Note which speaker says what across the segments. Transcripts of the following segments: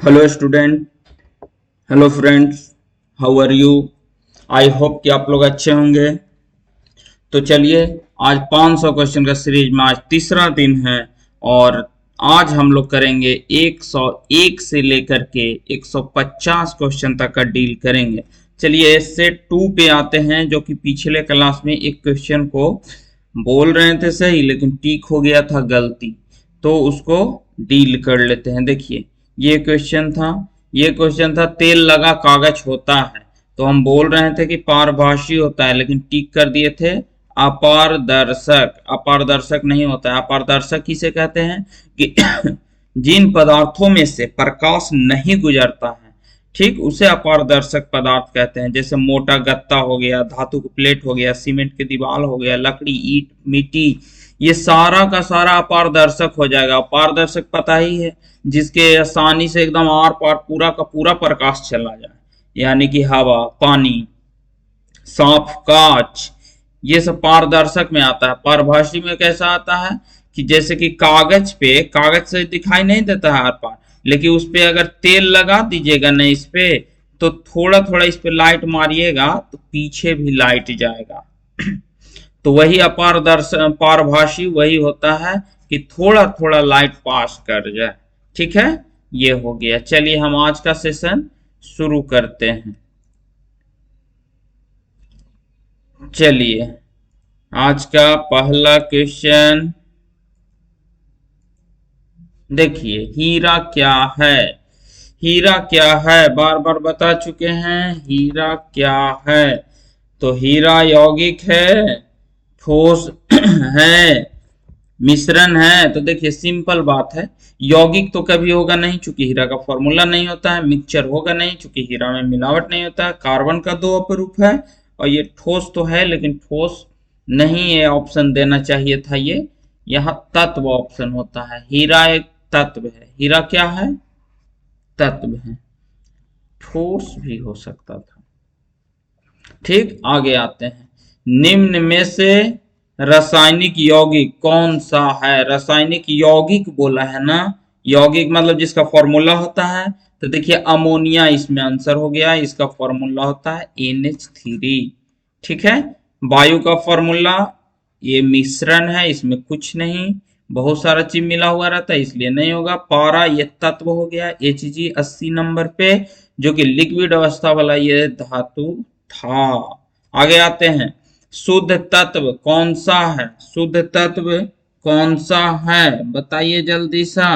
Speaker 1: Hello student, hello friends, how are you. I hope कि आप लोग अच्छे होंगे। तो चलिए, आज 500 क्वेश्चन का सीरीज में आज तीसरा दिन है और आज हम लोग करेंगे 101 से लेकर के 150 क्वेश्चन तक का डील करेंगे। चलिए सेट 2 पे आते हैं, जो कि पिछले क्लास में एक क्वेश्चन को बोल रहे थे सही लेकिन टिक हो गया था गलती, तो उसको डील कर लेते हैं। देखिए ये क्वेश्चन था तेल लगा कागज होता है, तो हम बोल रहे थे कि पारभासी होता है लेकिन टिक कर दिए थे अपारदर्शक। अपारदर्शक नहीं होता है। अपारदर्शक किसे कहते हैं कि जिन पदार्थों में से प्रकाश नहीं गुजरता है, ठीक, उसे अपारदर्शक पदार्थ कहते हैं। जैसे मोटा गत्ता हो गया, धातु की प्लेट हो गया, सीमेंट की दीवार हो गया, लकड़ी, ईंट, मिट्टी, ये सारा का सारा अपारदर्शक हो जाएगा। अपारदर्शक पता ही है, जिसके आसानी से एकदम आर पार पूरा का पूरा प्रकाश चला जाए, यानी कि हवा, पानी, साफ कांच, ये सब पारदर्शक में आता है। पारभासी में कैसा आता है कि जैसे कि कागज से दिखाई नहीं देता है आर पार, लेकिन उस पे अगर तेल लगा दीजिएगा ना इस पे, तो थोड़ा थोड़ा इस पे लाइट मारिएगा तो पीछे भी लाइट जाएगा। तो वही पारभासी वही होता है कि थोड़ा थोड़ा लाइट पास कर जाए। ठीक है, ये हो गया। चलिए हम आज का सेशन शुरू करते हैं। चलिए आज का पहला क्वेश्चन देखिए, हीरा क्या है। हीरा क्या है, बार बार बता चुके हैं। हीरा क्या है, तो हीरा यौगिक है, ठोस है, मिश्रण है। तो देखिए सिंपल बात है, यौगिक तो कभी होगा नहीं चूंकि हीरा का फॉर्मूला नहीं होता है। मिक्सचर होगा नहीं चूंकि हीरा में मिलावट नहीं होता है। कार्बन का 2 अपरूप है। और ये ठोस तो है लेकिन ठोस नहीं, ये ऑप्शन देना चाहिए था। ये यहाँ तत्व ऑप्शन होता है। हीरा एक तत्व है। हीरा क्या है, तत्व है। ठोस भी हो सकता था। ठीक, आगे आते हैं। निम्न में से रासायनिक यौगिक कौन सा है। रासायनिक यौगिक बोला है ना, यौगिक मतलब जिसका फॉर्मूला होता है। तो देखिए अमोनिया इसमें आंसर हो गया। इसका फॉर्मूला होता है NH3। ठीक है, वायु का फॉर्मूला, ये मिश्रण है, इसमें कुछ नहीं, बहुत सारा चीज मिला हुआ रहता है इसलिए नहीं होगा। पारा ये तत्व हो गया, Hg 80 नंबर पे, जो कि लिक्विड अवस्था वाला ये धातु था। आगे आते हैं, शुद्ध तत्व कौन सा है। शुद्ध तत्व कौन सा है, बताइए जल्दी सा।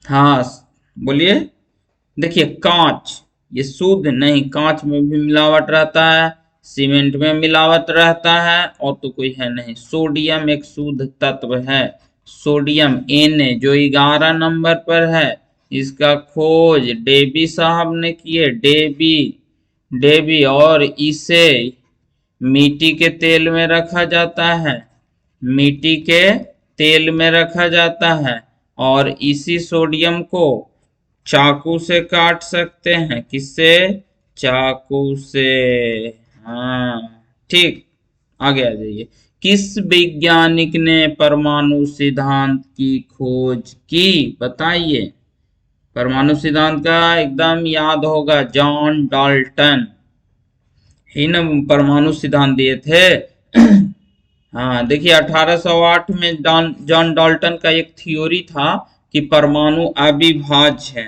Speaker 1: हाँ बोलिए। देखिए कांच, ये शुद्ध नहीं, कांच में भी मिलावट रहता है, सीमेंट में मिलावट रहता है, और तो कोई है नहीं। सोडियम एक शुद्ध तत्व है। सोडियम Na जो 11 नंबर पर है, इसका खोज डेबी साहब ने किए। डेबी डेबी और इसे मिट्टी के तेल में रखा जाता है। मिट्टी के तेल में रखा जाता है और इसी सोडियम को चाकू से काट सकते हैं। किससे, चाकू से। हाँ ठीक, आगे आ जाइए। किस वैज्ञानिक ने परमाणु सिद्धांत की खोज की, बताइए। परमाणु सिद्धांत का एकदम याद होगा, जॉन डाल्टन ही ना परमाणु सिद्धांत दिए थे। हाँ देखिए 1808 में जॉन डाल्टन का एक थ्योरी था कि परमाणु अविभाज्य है।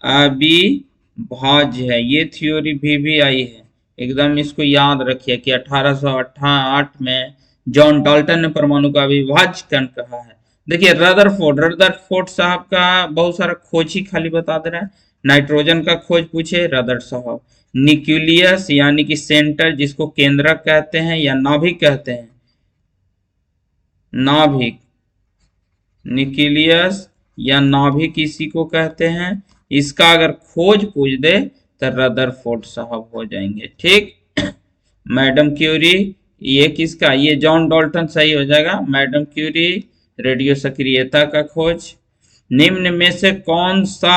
Speaker 1: अविभाज्य है, ये थ्योरी भी आई है। एकदम इसको याद रखिए कि 1808 में जॉन डाल्टन ने परमाणु का अविभाज्य कण कहा है। देखिए रदरफोर्ड साहब का बहुत सारा खोज ही खाली बता दे रहा है। नाइट्रोजन का खोज पूछे रदर साहब। न्यूक्लियस यानी कि सेंटर, जिसको केंद्रक कहते हैं या नाभिक कहते हैं, नाभिक, न्यूक्लियस या नाभिक इसी को कहते हैं। इसका अगर खोज पूछ दे तो रदरफोर्ड साहब हो जाएंगे। ठीक, मैडम क्यूरी, ये किसका, ये जॉन डाल्टन सही हो जाएगा। मैडम क्यूरी रेडियो सक्रियता का खोज। निम्न में से कौन सा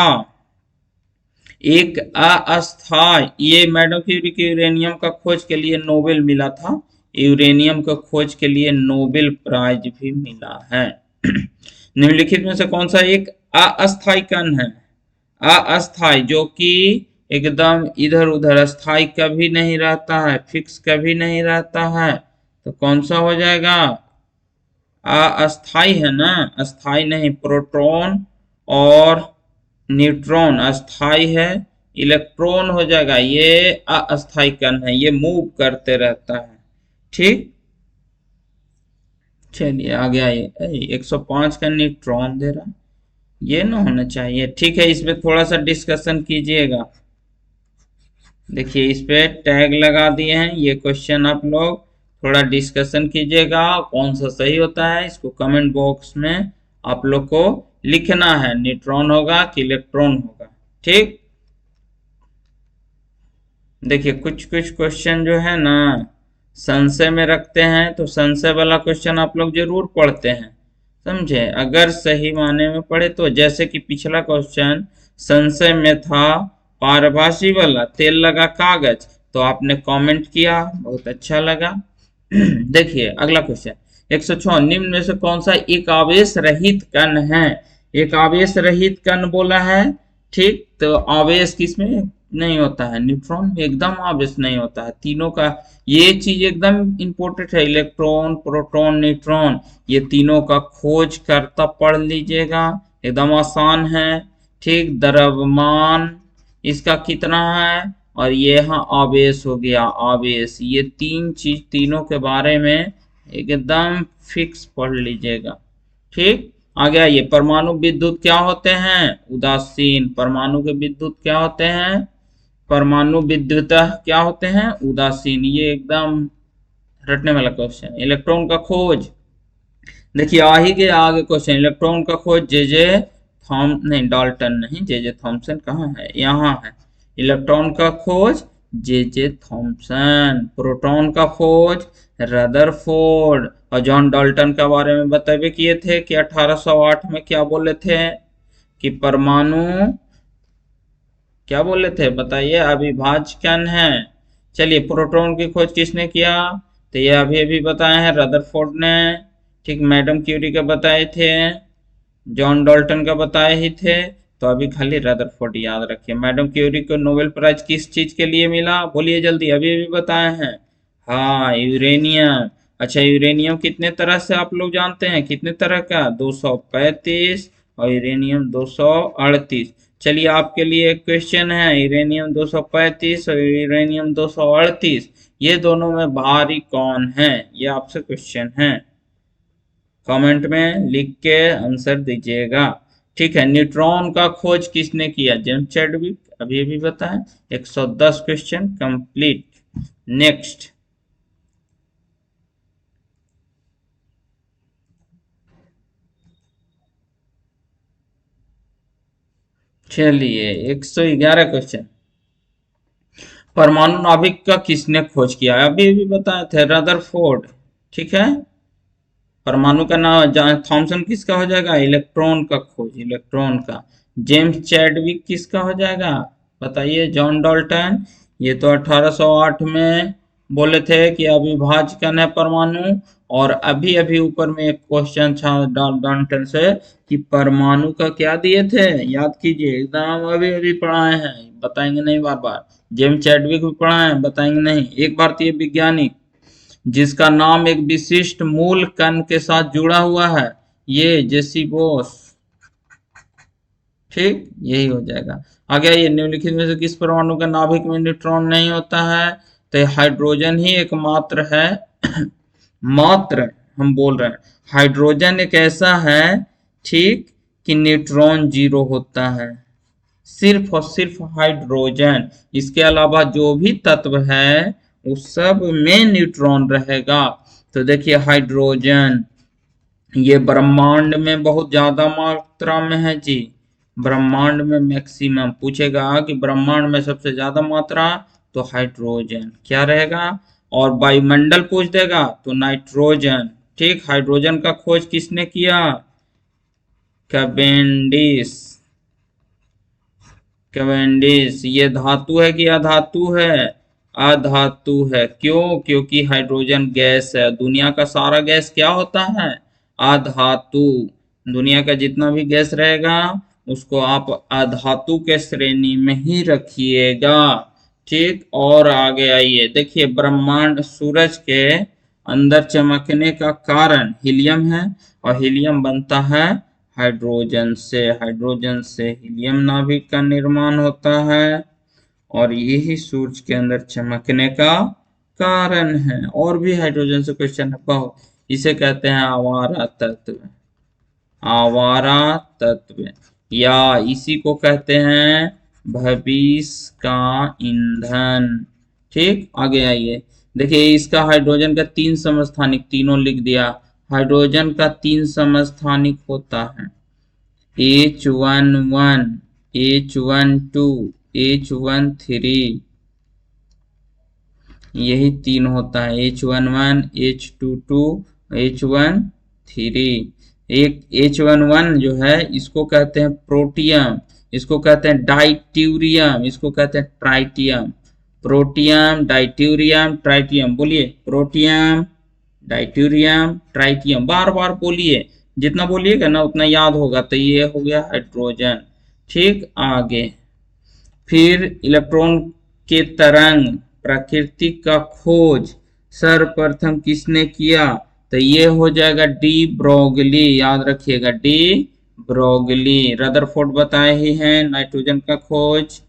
Speaker 1: एक अस्थायी, ये मैडम क्यूरी के यूरेनियम का खोज के लिए नोबेल मिला था। यूरेनियम का खोज के लिए नोबेल प्राइज भी मिला है। निम्नलिखित में से कौन सा एक अस्थायी कण है? अस्थायी, जो कि एकदम इधर उधर, स्थायी कभी नहीं रहता है, फिक्स कभी नहीं रहता है, तो कौन सा हो जाएगा? अस्थाई है ना, अस्थाई नहीं। प्रोटॉन और न्यूट्रॉन अस्थाई है, इलेक्ट्रॉन हो जाएगा, ये अस्थाई कण है, ये मूव करते रहता है। ठीक, चलिए आगे आइए। 105 का न्यूट्रॉन दे रहा, ये ना होना चाहिए। ठीक है, इस पे थोड़ा सा डिस्कशन कीजिएगा। देखिए इस पे टैग लगा दिए हैं, ये क्वेश्चन आप लोग थोड़ा डिस्कशन कीजिएगा, कौन सा सही होता है इसको कमेंट बॉक्स में आप लोग को लिखना है, न्यूट्रॉन होगा कि इलेक्ट्रॉन होगा। ठीक, देखिए कुछ कुछ क्वेश्चन जो है ना संशय में रखते हैं, तो संशय वाला क्वेश्चन आप लोग जरूर पढ़ते हैं, समझे? अगर सही माने में पढ़े तो, जैसे कि पिछला क्वेश्चन संशय में था पारभासी वाला तेल लगा कागज, तो आपने कमेंट किया, बहुत अच्छा लगा। देखिए अगला क्वेश्चन 106, निम्न में से कौन सा एक आवेश रहित कण है? एक आवेश रहित कण बोला है। ठीक, तो आवेश किसमें नहीं होता है? न्यूट्रॉन में एकदम आवेश नहीं होता है। तीनों का ये चीज एकदम इंपॉर्टेंट है, इलेक्ट्रॉन, प्रोटॉन, न्यूट्रॉन, ये तीनों का खोज करता पढ़ लीजिएगा, एकदम आसान है। ठीक, द्रव्यमान इसका कितना है, और ये यहाँ आवेश हो गया, आवेश, ये तीन चीज, तीनों के बारे में एकदम फिक्स पढ़ लीजिएगा। ठीक, आगे आइए। परमाणु विद्युत क्या होते हैं? उदासीन। परमाणु के विद्युत क्या होते हैं? परमाणु विद्युत क्या होते हैं? उदासीन। ये एकदम रटने वाला क्वेश्चन। इलेक्ट्रॉन का खोज, देखिए आ ही गया आगे क्वेश्चन। इलेक्ट्रॉन का खोज जे जे नहीं, डाल्टन नहीं, जे जे थॉमसन कहाँ है? यहाँ है। इलेक्ट्रॉन का खोज जे जे थॉमसन। प्रोटॉन का खोज रदरफोर्ड। और जॉन डाल्टन के बारे में बतावे किए थे कि 1808 में क्या बोले थे कि परमाणु, क्या बोले थे बताइए, अविभाज्य कण है। चलिए, प्रोटॉन की खोज किसने किया? तो ये अभी अभी बताए हैं, रदरफोर्ड ने। ठीक, मैडम क्यूरी का बताए थे, जॉन डाल्टन का बताए ही थे, तो अभी खाली रदरफोर्ड याद रखिए। मैडम क्यूरी को नोबेल प्राइज किस चीज के लिए मिला? बोलिए जल्दी, अभी अभी बताए हैं। हाँ, यूरेनियम। अच्छा, यूरेनियम कितने तरह से आप लोग जानते हैं? कितने तरह का? 235, और यूरेनियम 238। चलिए आपके लिए एक क्वेश्चन है, यूरेनियम 235 और यूरेनियम 238, ये दोनों में भारी कौन है? ये आपसे क्वेश्चन है, कमेंट में लिख के आंसर दीजिएगा। ठीक है, न्यूट्रॉन का खोज किसने किया? जेम्स चैडविक, अभी अभी बताएं। 110 क्वेश्चन कंप्लीट। नेक्स्ट, चलिए 111 क्वेश्चन। परमाणु नाभिक का किसने खोज किया? अभी अभी बताए थे, रदरफोर्ड। ठीक है, परमाणु का नाम थॉमसन किसका हो जाएगा? इलेक्ट्रॉन का खोज, इलेक्ट्रॉन का। जेम्स चैडविक किसका हो जाएगा? बताइए। जॉन डाल्टन, ये तो 1808 में बोले थे कि अविभाज्य कण है परमाणु। और अभी अभी ऊपर में एक क्वेश्चन था डाल्टन से कि परमाणु का क्या दिए थे, याद कीजिए, एकदम अभी अभी पढ़ाए हैं, बताएंगे नहीं बार बार। जेम्स चैडविक भी पढ़ाए हैं, बताएंगे नहीं। एक भारतीय वैज्ञानिक जिसका नाम एक विशिष्ट मूल कण के साथ जुड़ा हुआ है, ये जेसी बोस। ठीक, यही हो जाएगा। आगे ये निम्नलिखित में से किस परमाणु का नाभिक में न्यूट्रॉन नहीं होता है? तो हाइड्रोजन ही एकमात्र है मात्र, हम बोल रहे हैं हाइड्रोजन एक ऐसा है, ठीक, कि न्यूट्रॉन जीरो होता है, सिर्फ और सिर्फ हाइड्रोजन। इसके अलावा जो भी तत्व है उस सब में न्यूट्रॉन रहेगा। तो देखिए हाइड्रोजन, ये ब्रह्मांड में बहुत ज्यादा मात्रा में है जी, ब्रह्मांड में मैक्सिमम। पूछेगा कि ब्रह्मांड में सबसे ज्यादा मात्रा, तो हाइड्रोजन क्या रहेगा? और वायुमंडल पूछ देगा तो नाइट्रोजन। ठीक, हाइड्रोजन का खोज किसने किया? कैवेंडिश। कैवेंडिश। ये धातु है कि अधातु है? अधातु है। क्यों? क्योंकि हाइड्रोजन गैस है, दुनिया का सारा गैस क्या होता है? अधातु। दुनिया का जितना भी गैस रहेगा उसको आप अधातु के श्रेणी में ही रखिएगा। ठीक, और आगे आइए, देखिए ब्रह्मांड सूरज के अंदर चमकने का कारण हीलियम है, और हीलियम बनता है हाइड्रोजन से। हाइड्रोजन से हीलियम नाभिक का निर्माण होता है, और यही सूरज के अंदर चमकने का कारण है। और भी हाइड्रोजन से क्वेश्चन है बहुत, इसे कहते हैं आवारा तत्व। आवारा तत्व, या इसी को कहते हैं भविष्य का ईंधन। ठीक, आगे आइए, देखिए इसका हाइड्रोजन का 3 समस्थानिक, तीनों लिख दिया। हाइड्रोजन का 3 समस्थानिक होता है, H11, H12, H13, यही 3 होता है, H11, H22, H13। एक H11 जो है इसको कहते हैं प्रोटियम, इसको कहते हैं डाइट्यूरियम, इसको कहते हैं ट्राइटियम। प्रोटियम, डाइट्यूरियम, ट्राइटियम, बोलिए प्रोटियम, डाइट्यूरियम, ट्राइटियम, बार बार बोलिए, जितना बोलिएगा ना उतना याद होगा। तो ये हो गया हाइड्रोजन। ठीक, आगे फिर इलेक्ट्रॉन के तरंग प्रकृति का खोज सर्वप्रथम किसने किया? तो ये हो जाएगा डी ब्रोगली, याद रखिएगा डी ब्रोगली। रदरफोर्ड बताए ही हैं नाइट्रोजन का खोज,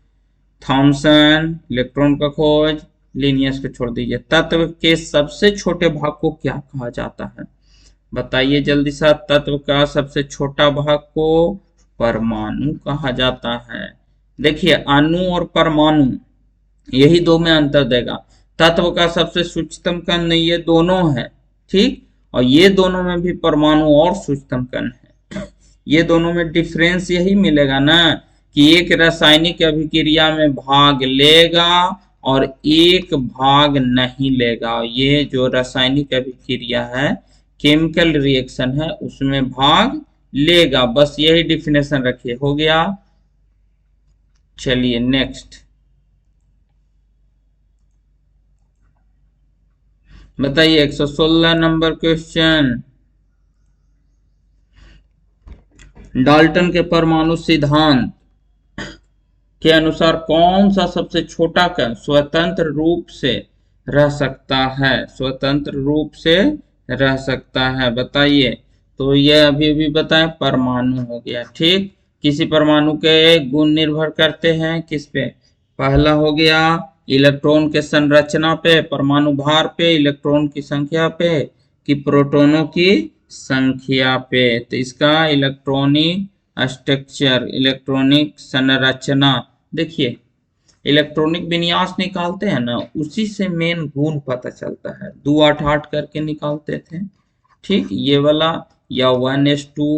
Speaker 1: थॉमसन इलेक्ट्रॉन का खोज, लिनियस को छोड़ दीजिए। तत्व के सबसे छोटे भाग को क्या कहा जाता है? बताइए जल्दी सा, तत्व का सबसे छोटा भाग को परमाणु कहा जाता है। देखिए अणु और परमाणु यही दो में अंतर देगा। तत्व का सबसे सूक्ष्मतम कण ये दोनों है, ठीक, और ये दोनों में भी परमाणु और सूक्ष्मतम कण है। ये दोनों में डिफरेंस यही मिलेगा ना कि एक रासायनिक अभिक्रिया में भाग लेगा और एक भाग नहीं लेगा। ये जो रासायनिक अभिक्रिया है, केमिकल रिएक्शन है, उसमें भाग लेगा। बस यही डिफिनेशन रखिए, हो गया। चलिए नेक्स्ट बताइए 116 नंबर क्वेश्चन। डाल्टन के परमाणु सिद्धांत के अनुसार कौन सा सबसे छोटा कण स्वतंत्र रूप से रह सकता है? स्वतंत्र रूप से रह सकता है, बताइए। तो ये अभी अभी बताएं, परमाणु हो गया। ठीक, किसी परमाणु के गुण निर्भर करते हैं किस पे? पहला हो गया इलेक्ट्रॉन के संरचना पे, परमाणु भार पे, इलेक्ट्रॉन की संख्या पे, कि प्रोटॉनों की संख्या पे। तो इसका इलेक्ट्रॉनिक स्ट्रक्चर, इलेक्ट्रॉनिक संरचना, देखिए इलेक्ट्रॉनिक विन्यास निकालते हैं ना, उसी से मेन गुण पता चलता है। 288 करके निकालते थे, ठीक, ये वाला, या 1s2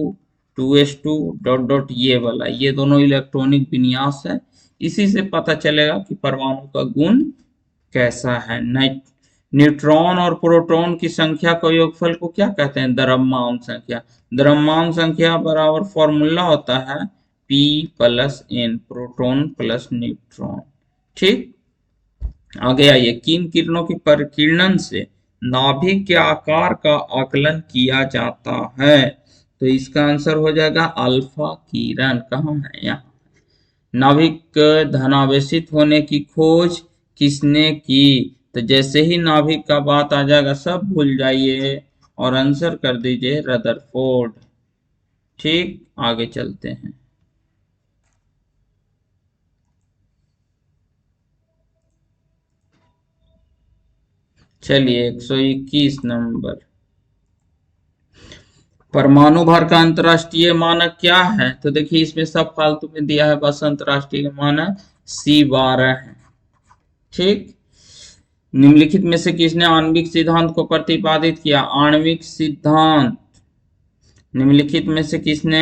Speaker 1: 2s2 डॉट डॉट ये वाला, ये दोनों इलेक्ट्रॉनिक विन्यास है। इसी से पता चलेगा कि परमाणु का गुण कैसा है। न्यूट्रॉन और प्रोटॉन की संख्या को योगफल को क्या कहते हैं? द्रव्यमान संख्या। द्रव्यमान संख्या बराबर फॉर्मूला होता है P plus N, proton plus neutron. ठीक, आगे आइए, किन किरणों की परिकिरणन से नाभिक के आकार का आकलन किया जाता है? तो इसका आंसर हो जाएगा अल्फा किरण। कहाँ है? यहाँ। नाभिक धनावेशित होने की खोज किसने की? तो जैसे ही नाभिक का बात आ जाएगा सब भूल जाइए और आंसर कर दीजिए रदरफोर्ड। ठीक, आगे चलते हैं। चलिए 121 नंबर, परमाणु भार का अंतरराष्ट्रीय मानक क्या है? तो देखिए इसमें सब फालतू में दिया है, बस अंतरराष्ट्रीय मानक C12 है। ठीक, निम्नलिखित में से किसने आणविक सिद्धांत को प्रतिपादित किया? आणविक सिद्धांत, निम्नलिखित में से किसने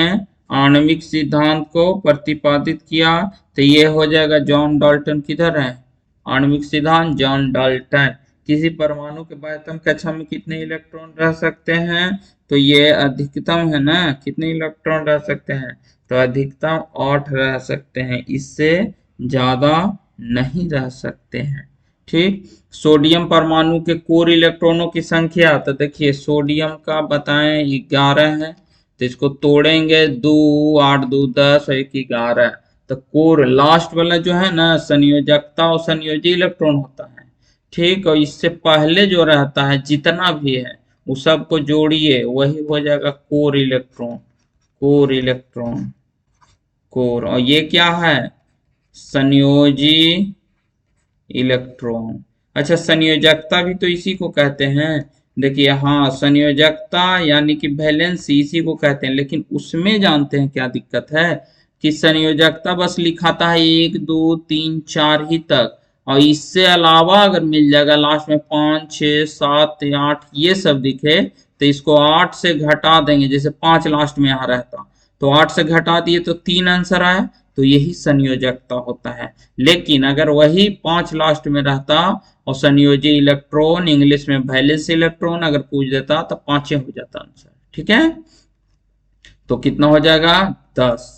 Speaker 1: आणविक सिद्धांत को प्रतिपादित किया? तो ये हो जाएगा जॉन डाल्टन। किधर है आणविक सिद्धांत? John Dalton. किसी परमाणु के बाह्यतम कक्षा में कितने इलेक्ट्रॉन रह सकते हैं? तो ये अधिकतम है ना, कितने इलेक्ट्रॉन रह सकते हैं? तो अधिकतम 8 रह सकते हैं, इससे ज्यादा नहीं रह सकते हैं। ठीक, सोडियम परमाणु के कोर इलेक्ट्रॉनों की संख्या, तो देखिए सोडियम का बताएं 11 है, तो इसको तोड़ेंगे, 2 8 2 10 और 1 11। तो कोर लास्ट वाला जो है ना संयोजकता और संयोजी इलेक्ट्रॉन होता है, ठीक। और इससे पहले जो रहता है जितना भी है वो सबको जोड़िए, वही हो जाएगा core electron. Core electron, core. और ये क्या है? संयोजी इलेक्ट्रॉन। अच्छा, संयोजकता भी तो इसी को कहते हैं। देखिए, हाँ, संयोजकता यानी कि वैलेंसी इसी को कहते हैं, लेकिन उसमें जानते हैं क्या दिक्कत है कि संयोजकता बस लिखाता है 1 2 3 4 ही तक, और इससे अलावा अगर मिल जाएगा लास्ट में 5 6 7 8 ये सब दिखे तो इसको 8 से घटा देंगे। जैसे 5 लास्ट में यहाँ रहता तो 8 से घटा दिए तो 3 आंसर आया, तो यही संयोजकता होता है। लेकिन अगर वही 5 लास्ट में रहता और संयोजी इलेक्ट्रॉन इंग्लिश में वैलेंस इलेक्ट्रॉन अगर पूछ देता तो 5 हो जाता आंसर, ठीक है। तो कितना हो जाएगा? 10।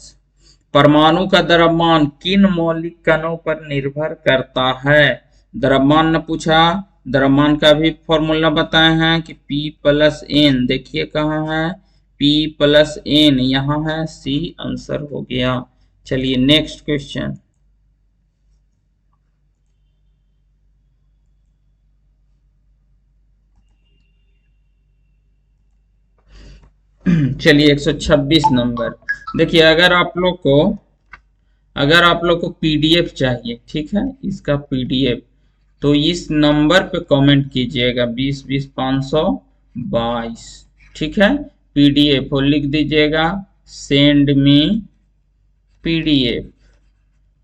Speaker 1: परमाणु का द्रव्यमान किन मौलिक कणों पर निर्भर करता है? द्रव्यमान ने पूछा, द्रव्यमान का भी फॉर्मूला बताए हैं कि P+N। देखिए कहाँ है P+N, यहाँ है, सी आंसर हो गया। चलिए नेक्स्ट क्वेश्चन। चलिए 126 नंबर। देखिए, अगर आप लोग को पीडीएफ चाहिए, ठीक है, इसका पीडीएफ, तो इस नंबर पे कमेंट कीजिएगा 20 20 522, ठीक है। पीडीएफ और लिख दीजिएगा सेंड मी पीडीएफ,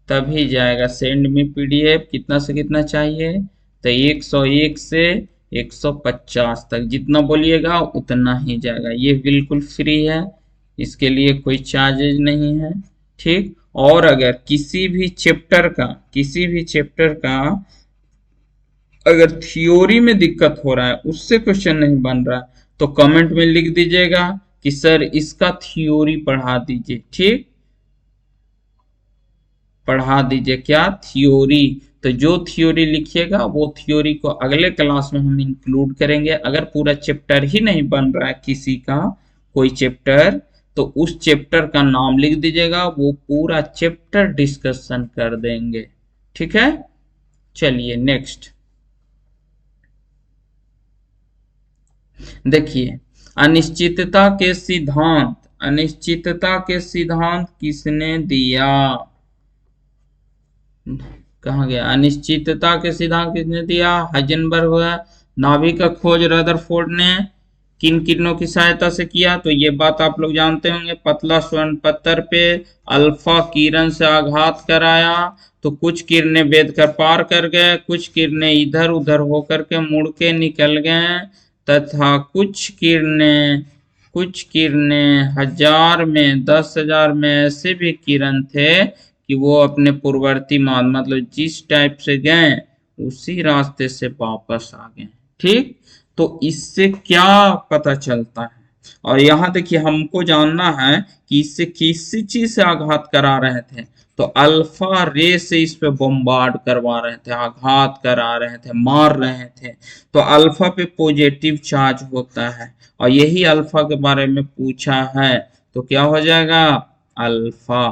Speaker 1: तभी जाएगा सेंड मी पीडीएफ। कितना से कितना चाहिए? तो 101 से 150 तक, जितना बोलिएगा उतना ही जाएगा। ये बिल्कुल फ्री है, इसके लिए कोई चार्जेज नहीं है, ठीक। और अगर किसी भी चैप्टर का अगर थियोरी में दिक्कत हो रहा है, उससे क्वेश्चन नहीं बन रहा, तो कमेंट में लिख दीजिएगा कि सर इसका थियोरी पढ़ा दीजिए, ठीक। पढ़ा दीजिए क्या? थ्योरी। तो जो थ्योरी लिखिएगा वो थ्योरी को अगले क्लास में हम इंक्लूड करेंगे। अगर पूरा चैप्टर ही नहीं बन रहा है किसी का, कोई चैप्टर, तो उस चैप्टर का नाम लिख दीजिएगा, वो पूरा चैप्टर डिस्कशन कर देंगे, ठीक है। चलिए नेक्स्ट देखिए, अनिश्चितता के सिद्धांत किसने दिया? कहाँ गया? अनिश्चितता के सिद्धांत किसने दिया? हाइजेनबर्ग हुआ। नाभिक का खोज रदरफोर्ड ने किन किरणों की सहायता से किया? तो ये बात आप लोग जानते होंगे। पतला स्वर्ण पत्थर पे अल्फा किरण से आघात कराया तो कुछ किरणें वेद कर पार कर गए, कुछ किरणें इधर उधर होकर के मुड़ के निकल गए, तथा कुछ किरणें 1000 में 10,000 में ऐसे भी किरण थे कि वो अपने पूर्ववर्ती मान मतलब जिस टाइप से गए उसी रास्ते से वापस आ गए, ठीक। तो इससे क्या पता चलता है? और यहाँ देखिए, हमको जानना है कि इससे किसी चीज से आघात करा रहे थे, तो अल्फा रे से इस पे बम्बार्ड करवा रहे थे, आघात करा रहे थे, मार रहे थे। तो अल्फा पे पॉजिटिव चार्ज होता है, और यही अल्फा के बारे में पूछा है, तो क्या हो जाएगा? अल्फा।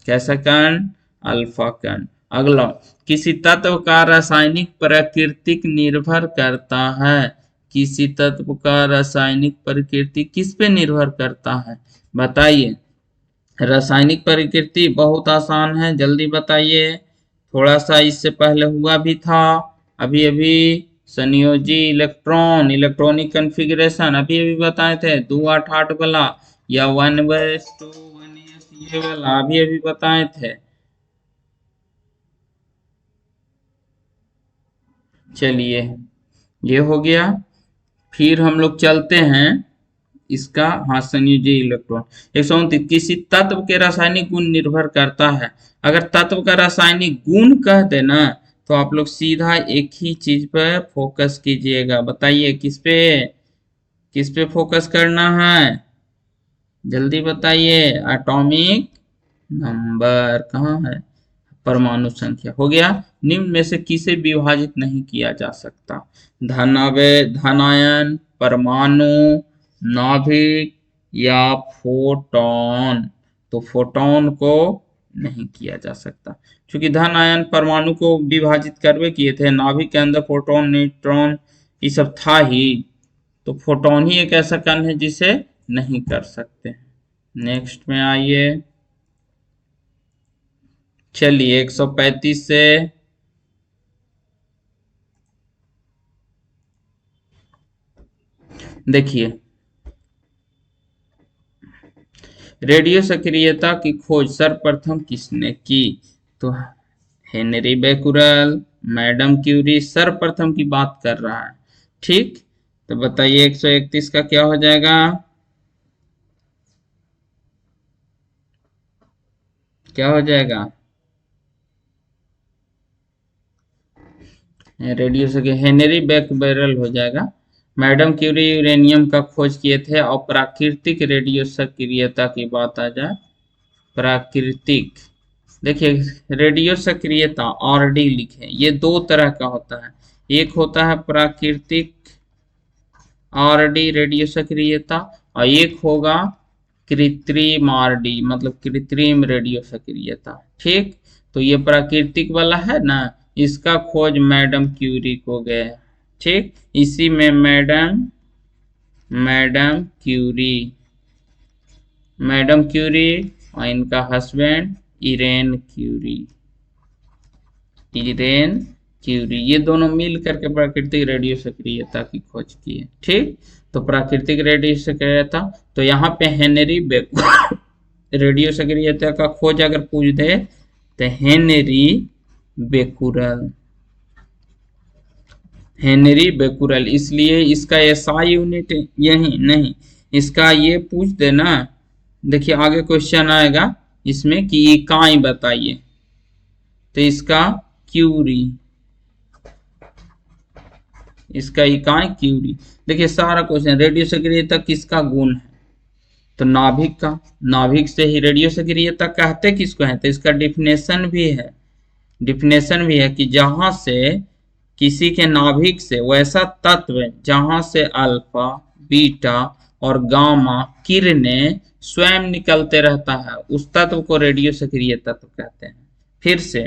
Speaker 1: कैसा कण? अल्फा कण। अगला, किसी तत्व का रासायनिक प्रकृति निर्भर करता है। किसी तत्व का रासायनिक प्रकृति किस पे निर्भर करता है? बताइए। रासायनिक प्रकृति बहुत आसान है, जल्दी बताइए। थोड़ा सा इससे पहले हुआ भी था, अभी अभी संयोजी इलेक्ट्रॉन, इलेक्ट्रॉनिक कॉन्फ़िगरेशन अभी अभी बताए थे, 2 8 8 वाला, या 1:2 1s ये वाला अभी अभी बताए थे। चलिए, ये हो गया। फिर हम लोग चलते हैं इसका, हाँ, संयोजी इलेक्ट्रॉन। 129, किसी तत्व के रासायनिक गुण निर्भर करता है। अगर तत्व का रासायनिक गुण कह देना तो आप लोग सीधा एक ही चीज पर फोकस कीजिएगा। बताइए किस पे फोकस करना है? जल्दी बताइए। एटॉमिक नंबर कहाँ है? परमाणु संख्या। हो गया। निम्न में से किसे विभाजित नहीं किया जा सकता? धनायन, परमाणु, नाभिक, या फोटॉन? तो फोटॉन को नहीं किया जा सकता, क्योंकि धन आयन परमाणु को विभाजित करवे किए थे, नाभिक के अंदर प्रोटॉन न्यूट्रॉन ये सब था ही, तो फोटॉन ही एक ऐसा कण है जिसे नहीं कर सकते। नेक्स्ट में आइए, चलिए 135 से देखिए, रेडियो सक्रियता की खोज सर्वप्रथम किसने की? तो हेनरी बेकुरल, मैडम क्यूरी, सर्वप्रथम की बात कर रहा है। ठीक, तो बताइए 131 का क्या हो जाएगा? क्या हो जाएगा? रेडियो सक्रिय हेनरी बेकबेरल हो जाएगा। मैडम क्यूरी यूरेनियम का खोज किए थे। और प्राकृतिक रेडियो सक्रियता की बात आ जाए, प्राकृतिक, देखिए रेडियो सक्रियता आरडी लिखे, ये दो तरह का होता है। एक होता है प्राकृतिक आरडी रेडियो सक्रियता, और एक होगा कृत्रिम आरडी, मतलब कृत्रिम रेडियो सक्रियता। ठीक, तो ये प्राकृतिक वाला है ना, इसका खोज मैडम क्यूरी को गया। ठीक, इसी में मैडम क्यूरी और इनका हस्बैंड इरेन क्यूरी, ये दोनों मिल करके प्राकृतिक रेडियो सक्रियता की खोज की है। ठीक, तो प्राकृतिक रेडियो सक्रियता, तो यहाँ पे हेनरी बेकुरल रेडियो सक्रियता का खोज अगर पूछ दे तो हेनरी बेकुरल, इसलिए इसका एसआई यूनिट यही नहीं, इसका ये पूछ देना। देखिए आगे क्वेश्चन आएगा इसमें कि इकाई बताइए, तो इसका क्यूरी, इसका इकाई क्यूरी। देखिए सारा क्वेश्चन रेडियो सक्रियता किसका गुण है? तो नाभिक का, नाभिक से ही रेडियो सक्रियता कहते किसको है? तो इसका डिफिनेशन भी है कि जहां से किसी के नाभिक से वैसा तत्व जहां से अल्फा, बीटा और गामा किरणें स्वयं निकलते रहता है, उस तत्व को रेडियो सक्रिय तत्व कहते हैं। फिर से,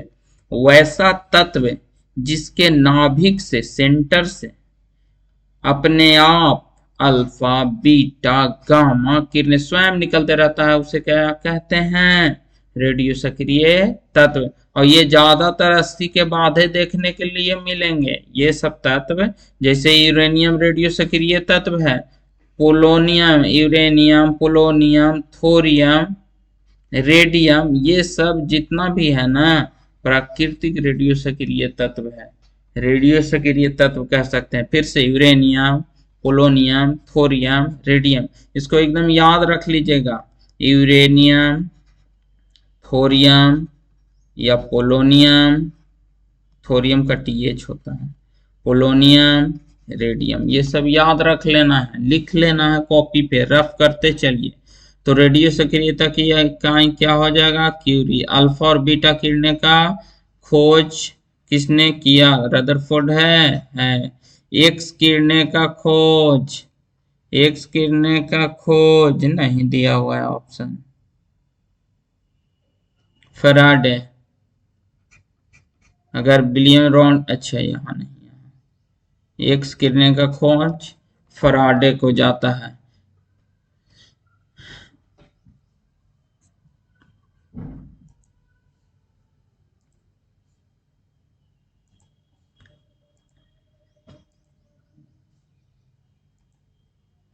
Speaker 1: वैसा तत्व जिसके नाभिक से, सेंटर से अपने आप अल्फा, बीटा, गामा किरणें स्वयं निकलते रहता है, उसे क्या कहते हैं? रेडियो सक्रिय तत्व। और ये ज्यादातर 80 के बाद देखने के लिए मिलेंगे ये सब तत्व, जैसे यूरेनियम रेडियो सक्रिय तत्व है, polonium, uranium, polonium, thorium, radium, ये सब जितना भी है ना प्राकृतिक रेडियो सक्रिय तत्व है, रेडियो सक्रिय तत्व कह सकते हैं। फिर से यूरेनियम, पोलोनियम, थोरियम, रेडियम, इसको एकदम याद रख लीजिएगा, यूरेनियम, थोरियम या पोलोनियम, थोरियम का टीएच होता है, पोलोनियम, रेडियम, ये सब याद रख लेना है, लिख लेना है कॉपी पे, रफ करते चलिए। तो रेडियो सक्रियता की इकाई क्या हो जाएगा? क्यूरी। अल्फा और बीटा किरणें का खोज किसने किया? रदरफोर्ड है। एक्स किरणें का खोज नहीं दिया हुआ है ऑप्शन, फैराडे। अगर विलियम रॉन, अच्छा यहाँ नहीं, एक्स किरणें का खोज फैराडे को जाता है।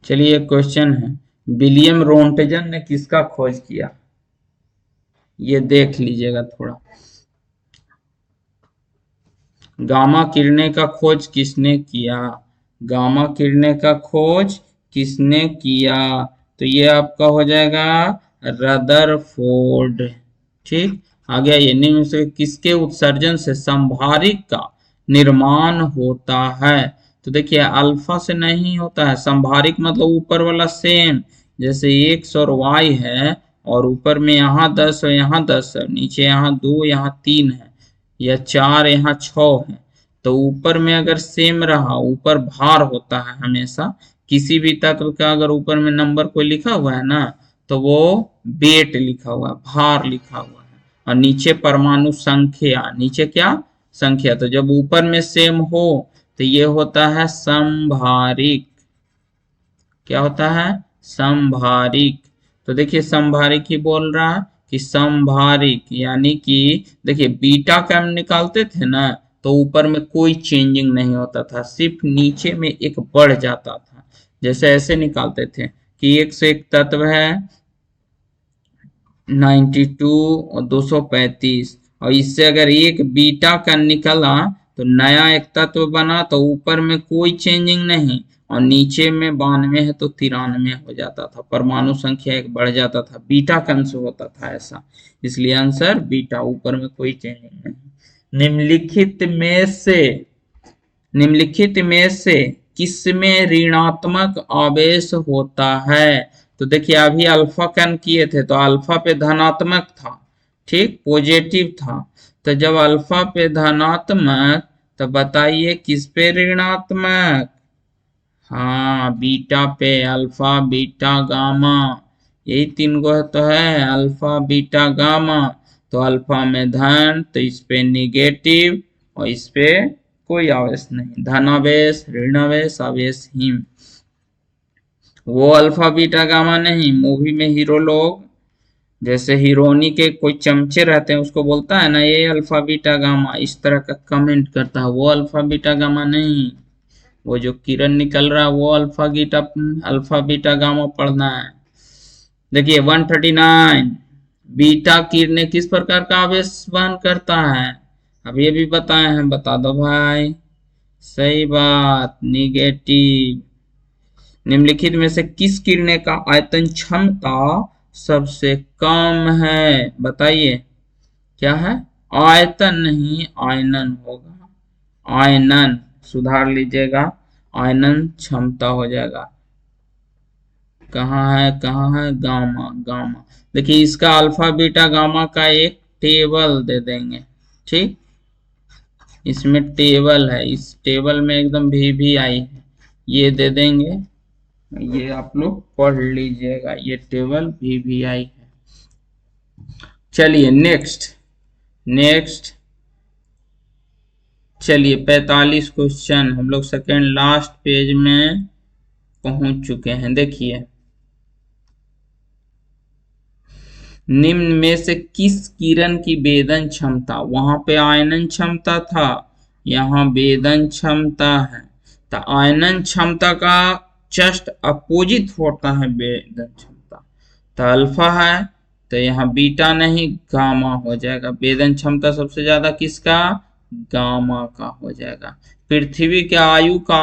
Speaker 1: चलिए क्वेश्चन है, विलियम रोंटजन ने किसका खोज किया? ये देख लीजिएगा थोड़ा। गामा किरणें का खोज किसने किया? गामा किरणें का खोज किसने किया? तो ये आपका हो जाएगा रदरफोर्ड। ठीक, आ गया। ये निम्न से किसके उत्सर्जन से संभारिक का निर्माण होता है? तो देखिए अल्फा से नहीं होता है, संभारिक मतलब ऊपर वाला सेम, जैसे एक्स और वाई है, और ऊपर में यहाँ 10 और यहाँ 10 है, नीचे यहाँ 2 यहाँ 3 है, या 4 यहाँ 6 है। तो ऊपर में अगर सेम रहा, ऊपर भार होता है हमेशा, किसी भी तत्व का अगर ऊपर में नंबर कोई लिखा हुआ है ना तो वो वेट लिखा हुआ है, भार लिखा हुआ है, और नीचे परमाणु संख्या, नीचे क्या संख्या। तो जब ऊपर में सेम हो तो ये होता है समभारिक। क्या होता है? समभारिक। तो देखिए समभारिक ही बोल रहा है कि समभारिक, यानी कि देखिए बीटा का हम निकालते थे ना तो ऊपर में कोई चेंजिंग नहीं होता था, सिर्फ नीचे में एक बढ़ जाता था। जैसे ऐसे निकालते थे कि 101 तत्व है 92 और 235, और इससे अगर एक बीटा का निकला तो नया एक तत्व बना, तो ऊपर में कोई चेंजिंग नहीं और नीचे में 92 है तो 93 हो जाता था, परमाणु संख्या एक बढ़ जाता था, बीटा कम से होता था ऐसा, इसलिए आंसर बीटा, ऊपर में कोई चेंजिंग नहीं। निम्नलिखित में से किसमें ऋणात्मक आवेश होता है? तो देखिए अभी अल्फा कन किए थे तो अल्फा पे धनात्मक था, ठीक, पॉजिटिव था। तो जब अल्फा पे धनात्मक तो बताइए किस पे ऋणात्मक? हाँ, बीटा पे, अल्फा बीटा गामा, यही तीन गो तो है, अल्फा बीटा गामा। तो अल्फा में धन तो इस पे निगेटिव और इस पे कोई आवेश नहीं, धनावेश ऋणावेश आवेशहीन। वो अल्फा बीटा गामा नहीं, मूवी में हीरो लोग जैसे हीरोइनी के कोई चमचे रहते हैं उसको बोलता है ना ये अल्फा बीटा गामा, इस तरह का कमेंट करता है, वो अल्फा बीटा गामा नहीं। वो जो किरण निकल रहा है वो अल्फा बीटा गामा पढ़ना है। देखिए 139, बीटा किरणें किस प्रकार का आवेश वहन करता है? अब ये भी बताए हैं, बता दो भाई। सही बात, निगेटिव। निम्नलिखित में से किस किरणें का आयतन क्षमता सबसे कम है? बताइए क्या है? आयतन नहीं, आयनन होगा, आयनन, सुधार लीजिएगा, आयनन क्षमता हो जाएगा। कहाँ है गामा, गामा। देखिए इसका अल्फा बीटा गामा का एक टेबल दे देंगे, ठीक, इसमें टेबल है, इस टेबल में एकदम भी आई है, ये दे देंगे, ये आप लोग पढ़ लीजिएगा, ये टेबल भी आई है। चलिए नेक्स्ट चलिए 45 क्वेश्चन, हम लोग सेकेंड लास्ट पेज में पहुंच चुके हैं। देखिए निम्न में से किस किरण की वेदन क्षमता, वहां पे आयनन क्षमता था, यहाँ वेदन क्षमता है, तो आयनन क्षमता का जस्ट अपोजिट होता है वेदन क्षमता, तो अल्फा है तो यहाँ बीटा नहीं गामा हो जाएगा। वेदन क्षमता सबसे ज्यादा किसका? गामा का हो जाएगा। पृथ्वी के आयु का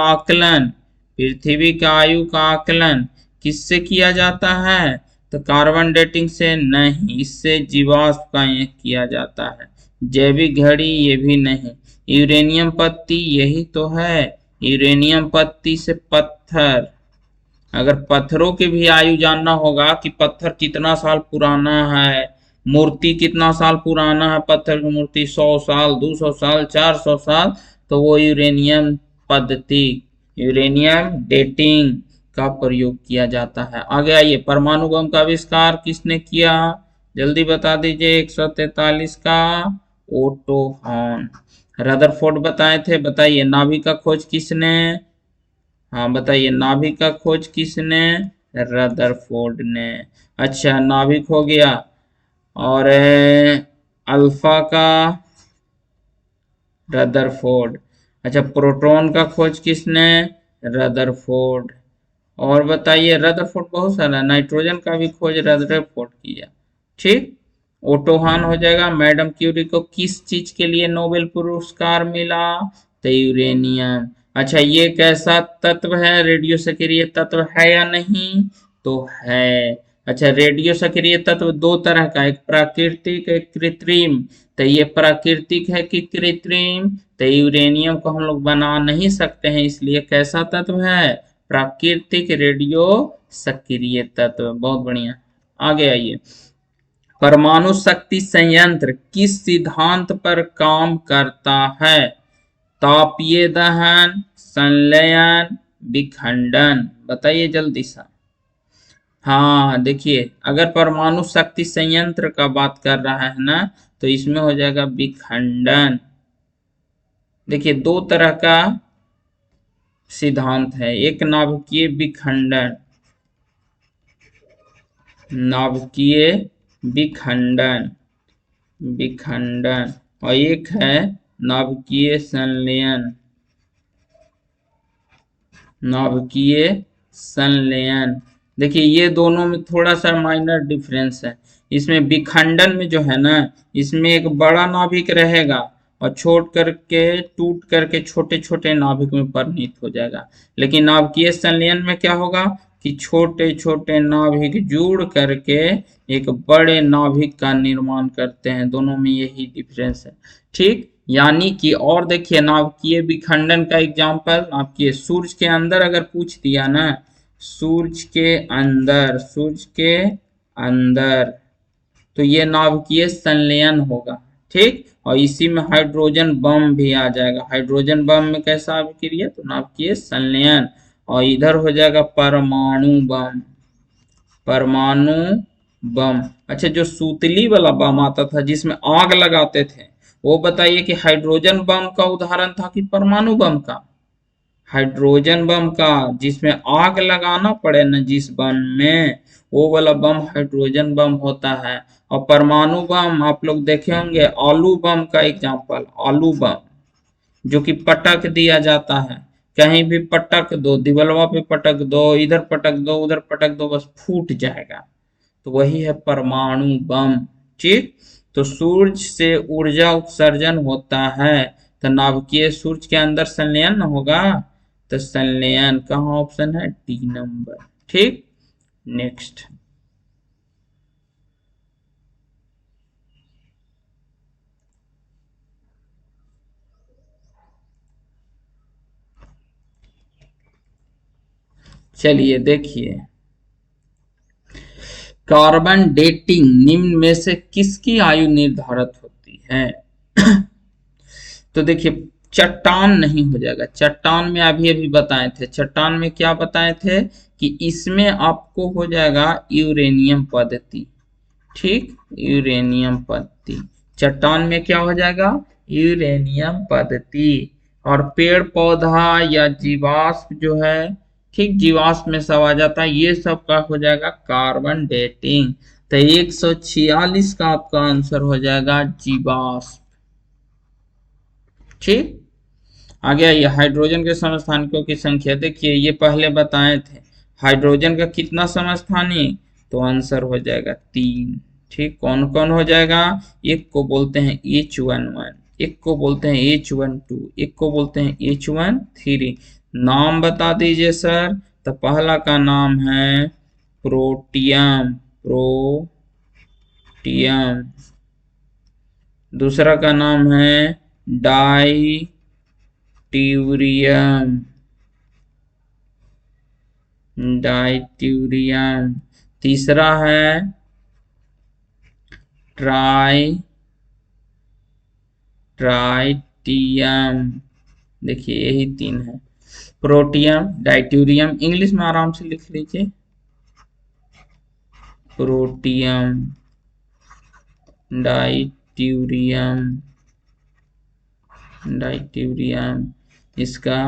Speaker 1: आकलन किससे किया जाता है? तो कार्बन डेटिंग से नहीं, इससे जीवाश्म का किया जाता है। जैविक घड़ी ये भी नहीं, यूरेनियम पत्ती यही तो है, यूरेनियम पत्ती से पत्थर। अगर पत्थरों की भी आयु जानना होगा कि पत्थर कितना साल पुराना है, मूर्ति कितना साल पुराना है, पत्थर की मूर्ति 100 साल 200 साल 400 साल, तो वो यूरेनियम पद्धति, यूरेनियम डेटिंग का प्रयोग किया जाता है। आगे आइए, परमाणु बम का आविष्कार किसने किया? जल्दी बता दीजिए। 143 का ओटो हॉन। रदरफोर्ड बताए थे, बताइए नाभिक का खोज किसने? हाँ बताइए, नाभिक का खोज किसने? रदरफोर्ड ने। अच्छा, नाभिक हो गया, और अल्फा का रदरफोर्ड। अच्छा, प्रोटॉन का खोज किसने? रदरफोर्ड। और बताइए, रदरफोर्ड बहुत सारा, नाइट्रोजन का भी खोज रदरफोर्ड किया, ठीक। ओटो हॉन हो जाएगा। मैडम क्यूरी को किस चीज के लिए नोबेल पुरस्कार मिला? तो यूरेनियम। अच्छा, ये कैसा तत्व है? रेडियो सक्रिय तत्व है या नहीं? तो है। अच्छा, रेडियो सक्रिय तत्व दो तरह का, एक प्राकृतिक एक कृत्रिम। तो ये प्राकृतिक है कि कृत्रिम? तो यूरेनियम को हम लोग बना नहीं सकते हैं, इसलिए कैसा तत्व है? प्राकृतिक रेडियो सक्रिय तत्व। बहुत बढ़िया। आगे आइए, परमाणु शक्ति संयंत्र किस सिद्धांत पर काम करता है? तापीय दहन, संलयन, विखंडन। बताइए जल्दी सा। हाँ देखिए, अगर परमाणु शक्ति संयंत्र का बात कर रहा है ना, तो इसमें हो जाएगा विखंडन। देखिए दो तरह का सिद्धांत है, एक नाभिकीय विखंडन, नाभिकीय विखंडन, विखंडन, और एक है नाभिकीय संलयन, नाभिकीय संलयन। देखिए ये दोनों में थोड़ा सा माइनर डिफरेंस है। इसमें विखंडन में जो है ना, इसमें एक बड़ा नाभिक रहेगा और टूट करके छोटे छोटे नाभिक में परिणत हो जाएगा। लेकिन नाभिकीय संलयन में क्या होगा कि छोटे छोटे नाभिक जुड़ करके एक बड़े नाभिक का निर्माण करते हैं। दोनों में यही डिफरेंस है, ठीक। यानी कि और देखिए, नाभिकीय विखंडन का एग्जांपल, नाभिकीय सूर्य के अंदर अगर पूछ दिया ना, सूर्य के अंदर, सूर्य के अंदर, तो ये नाभिकीय संलयन होगा, ठीक। और इसी में हाइड्रोजन बम भी आ जाएगा। हाइड्रोजन बम में कैसा अभिक्रिया, तो नाभिकीय संलयन। और इधर हो जाएगा परमाणु बम, परमाणु बम। अच्छा, जो सूतली वाला बम आता था जिसमें आग लगाते थे, वो बताइए कि हाइड्रोजन बम का उदाहरण था कि परमाणु बम का? हाइड्रोजन बम का, जिसमें आग लगाना पड़े न जिस बम में, वो वाला बम हाइड्रोजन बम होता है। और परमाणु बम आप लोग देखे होंगे, आलू बम का एग्जांपल, आलू बम, जो कि पटक दिया जाता है, कहीं भी पटक दो, दिवलवा पे पटक दो, इधर पटक दो, उधर पटक दो, बस फूट जाएगा। तो वही है परमाणु बम, ठीक। तो सूर्य से ऊर्जा उत्सर्जन होता है, तो नाभिकीय सूर्य के अंदर संलयन होगा, तो संलयन कहाँ ऑप्शन है, डी नंबर, ठीक। नेक्स्ट, चलिए देखिए, कार्बन डेटिंग निम्न में से किसकी आयु निर्धारित होती है? तो देखिए, चट्टान नहीं हो जाएगा। चट्टान में अभी अभी बताए थे, चट्टान में क्या बताए थे कि इसमें आपको हो जाएगा यूरेनियम पद्धति, ठीक, यूरेनियम पद्धति। चट्टान में क्या हो जाएगा, यूरेनियम पद्धति। और पेड़ पौधा या जीवाश्म जो है, ठीक, जीवाश्म में सब आ जाता है, ये सब का हो जाएगा कार्बन डेटिंग। तो 146 का आपका आंसर हो जाएगा जीवाश्म, ठीक। आगे आइए, हाइड्रोजन के समस्थानिकों की संख्या देखिए, ये पहले बताए थे। हाइड्रोजन का कितना समस्थानिक, तो आंसर हो जाएगा 3, ठीक। कौन कौन हो जाएगा, एक को बोलते हैं H11, एक को बोलते हैं H12, एक को बोलते हैं H13। नाम बता दीजिए सर। तो पहला का नाम है प्रोटियम, प्रोटियम। दूसरा का नाम है डाइट्यूरियम, डाइट्यूरियम। तीसरा है ट्राइटियम। देखिए यही 3 है, प्रोटियम, डाइट्यूरियम, इंग्लिश में आराम से लिख लीजिए, प्रोटियम, डाइट्यूरियम, डाइट्यूरियम, इसका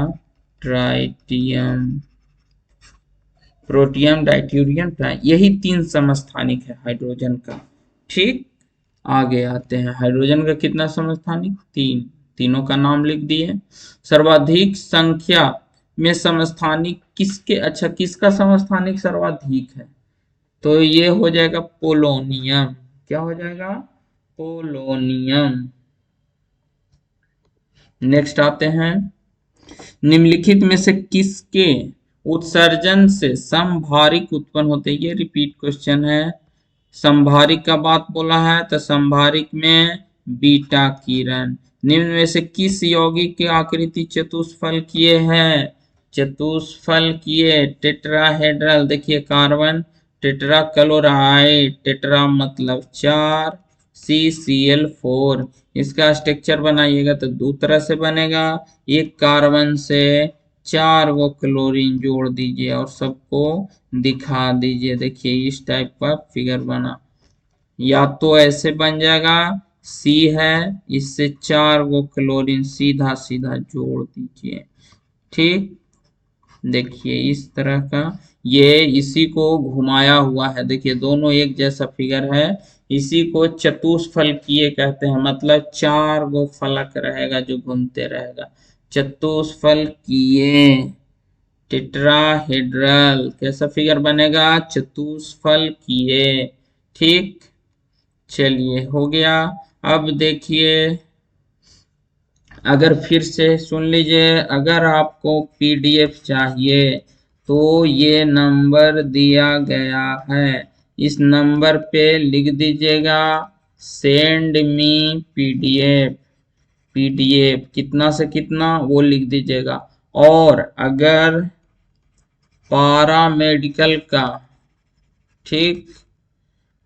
Speaker 1: ट्राइटियम, प्रोटियम, डाइट्यूरियम, यही 3 समस्थानिक है हाइड्रोजन का, ठीक। आगे आते हैं, हाइड्रोजन का कितना समस्थानिक, 3, तीनों का नाम लिख दिए। सर्वाधिक संख्या में समस्थानिक किसके, अच्छा किसका समस्थानिक सर्वाधिक है, तो ये हो जाएगा पोलोनियम। क्या हो जाएगा, पोलोनियम। नेक्स्ट आते हैं, निम्नलिखित में से किसके उत्सर्जन से समभारिक उत्पन्न होते हैं, ये रिपीट क्वेश्चन है। समभारिक का बात बोला है, तो समभारिक में बीटा किरण। निम्न में से किस यौगिक की आकृति चतुष्फल किए है, चतुष्फल किए, टेट्राहेड्रल। देखिए कार्बन टेट्रा क्लोराइड, टेट्रा मतलब 4, CCl4। इसका स्ट्रक्चर बनाइएगा तो 2 तरह से बनेगा, एक कार्बन से 4 गो क्लोरीन जोड़ दीजिए और सबको दिखा दीजिए। देखिए इस टाइप का फिगर बना, या तो ऐसे बन जाएगा, सी है, इससे 4 गो क्लोरीन सीधा सीधा जोड़ दीजिए। ठीक, देखिए इस तरह का, ये इसी को घुमाया हुआ है। देखिए दोनों एक जैसा फिगर है, इसी को चतुष्फलकीय कहते हैं, मतलब 4 गो फलक रहेगा जो घूमते रहेगा। चतुष्फलकीय, टेट्राहेड्रल कैसा फिगर बनेगा, चतुष्फलकीय। ठीक, चलिए हो गया। अब देखिए, अगर फिर से सुन लीजिए, अगर आपको पीडीएफ चाहिए तो ये नंबर दिया गया है, इस नंबर पे लिख दीजिएगा सेंड मी पीडीएफ। पीडीएफ कितना से कितना वो लिख दीजिएगा। और अगर पारा मेडिकल का, ठीक,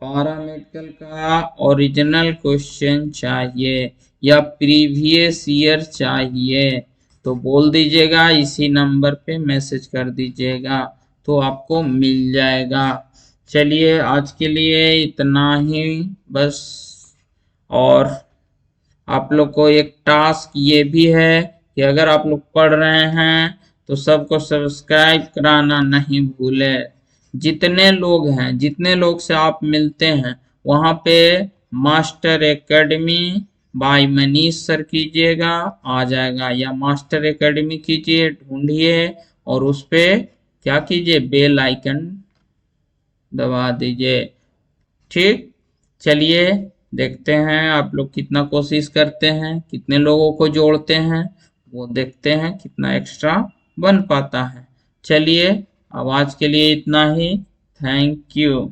Speaker 1: पैरामेडिकल का ओरिजिनल क्वेश्चन चाहिए या प्रीवियस ईयर चाहिए तो बोल दीजिएगा, इसी नंबर पे मैसेज कर दीजिएगा तो आपको मिल जाएगा। चलिए आज के लिए इतना ही बस। और आप लोग को एक टास्क ये भी है कि अगर आप लोग पढ़ रहे हैं तो सबको सब्सक्राइब कराना नहीं भूले। जितने लोग हैं, जितने लोग से आप मिलते हैं वहां पे master academy by Manish sir कीजिएगा, आ जाएगा, या मास्टर एकेडमी कीजिए, ढूंढिए और उस पे क्या कीजिए, बेल आइकन दबा दीजिए। ठीक, चलिए देखते हैं आप लोग कितना कोशिश करते हैं, कितने लोगों को जोड़ते हैं, वो देखते हैं कितना एक्स्ट्रा बन पाता है। चलिए अब आज के लिए इतना ही। Thank you.